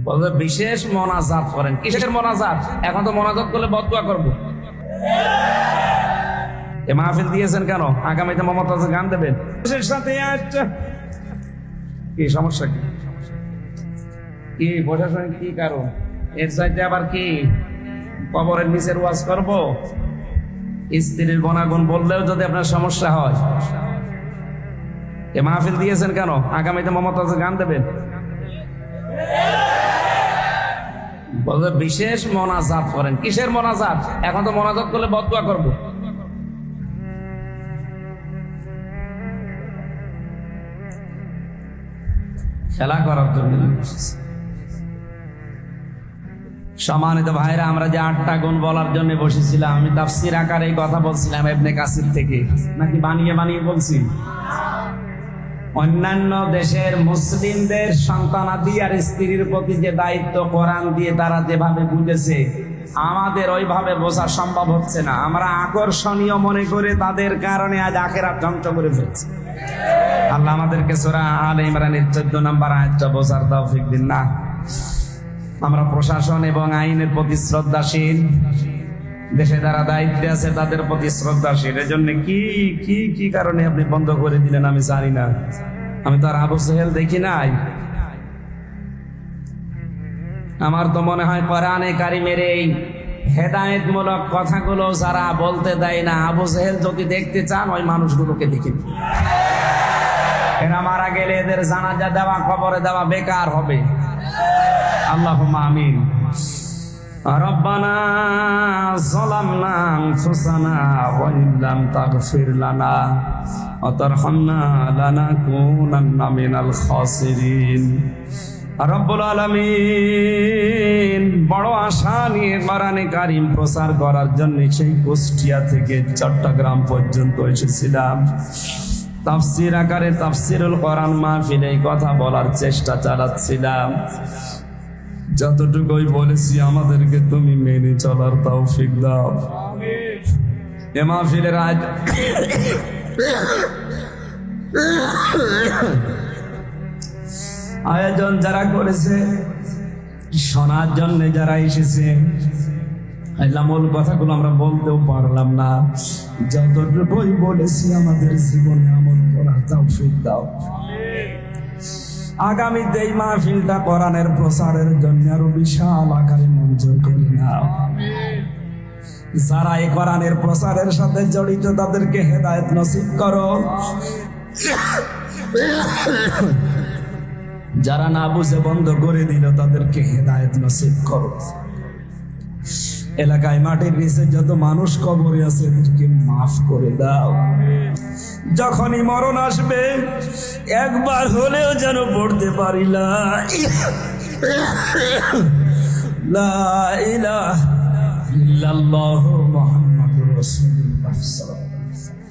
বলে বিশেষ মোনাজাত করেন। কিসের মোনাজাত? এখন তো মোনাজাত করলে বদদুয়া করবো। এ মাহফিল দিয়েছেন কেন? আগামীতে মমতাজ গান দেবেন সাথে। কি সমস্যা? কি প্রশাসনিক কি কারণ? এর চাইতে আবার কি কবরের নিচের ওয়াজ করব? স্ত্রীর গুণাগুণ বললেও যদি আপনার সমস্যা হয়, এ মাহফিল দিয়েছেন কেন? আগামীতে মমতাজ গান দেবেন। বলে বিশেষ মোনাজাত করেন। কিসের মোনাজাত? এখন তো মোনাজাত করলে বদদুয়া করবো। খেলা করার জন্য। সম্মানিত ভাইরা, আমরা যে 8টা গুণ বলার জন্য বসেছিলাম, আমি তাফসীর আকারে এই কথা বলছিলাম ইবনে কাসির থেকে, নাকি বানিয়ে বানিয়ে বলছি? অন্যান্য দেশের মুসলিমদের সন্তানাদি আর স্ত্রীর প্রতি যে দায়িত্ব কোরআন দিয়ে তারা যেভাবে বুঝেছে, আমাদের ওইভাবে বোঝা সম্ভব হচ্ছে না। আমরা আকর্ষণীয় মনে করে তাদের কারণে আজ আখিরাত ধ্বংস করে ফেলছি। আল্লাহ আমাদেরকে সূরা আলে ইমরানের 14 নম্বর আয়াতটা বোঝার তৌফিক দিন। না, আমরা প্রশাসন এবং আইনের প্রতি শ্রদ্ধাশীল, দেশে যারা দায়িত্বে আছে তাদের প্রতি শ্রদ্ধাশীল। এজন্য কি কি কি কারণে আপনি বন্ধ করে দিলেন আমি জানি না। আমি তো আর আবু জেহেল দেখি নাই। আমার তো মনে হয় কোরআনে কারিমের এই হেদায়েতমূলক কথাগুলো যারা বলতে দেয় না, আবু জেহেল যদি দেখতে চান ওই মানুষগুলোকে দেখেন। এরা মারা গেলে এদের জানাজা দেওয়া, কবরে দেওয়া বেকার হবে। আল্লাহুম্মা আমিন। রব্বানা যালামনা আনফুসানা ওয়া ইল্লাম তাগফির লানা ওয়া তারহামনা লানাকুনান্না মিনাল খাসিরিন। রব্বুল আলামিন, বড় আশা নিয়ে কোরআনে কারীম প্রচার করার জন্য সেই কুষ্টিয়া থেকে চট্টগ্রাম পর্যন্ত এসেছিলাম। তাফসীর আকারে তাফসীরুল কোরআন মাহফিলে এই কথা বলার চেষ্টা চালাচ্ছিলাম। যতটুকুই বলেছি আমাদেরকে তুমি মেনে চলার তৌফিক দাও। এ মাহফিলের আয়োজন যারা করেছে, শোনার জন্য যারা এসেছে, মূল কথাগুলো আমরা বলতেও পারলাম না। যতটুকুই বলেছি আমাদের জীবনে আমল করার তৌফিক দাও। আগামীতে এই মাহফিলটা কোরআনের প্রচারের জন্য আরো বিশাল আকারে মঞ্জুর করে নাও। যারা এই কোরআনের প্রচারের সাথে জড়িত তাদেরকে হেদায়েত নসিব করো। যারা না বুঝে বন্ধ করে দিল তাদেরকে হেদায়েত নসিব করো। এলাকায় মাটির নিচে যত মানুষ কবরে আছে এদেরকে মাফ করে দাও। যখনই মরণ আসবে একবার হলেও যেন পড়তে পারি লা ইলাহা ইল্লাল্লাহ মুহাম্মাদুর রাসূলুল্লাহ সাল্লাল্লাহু আলাইহি ওয়াসাল্লাম।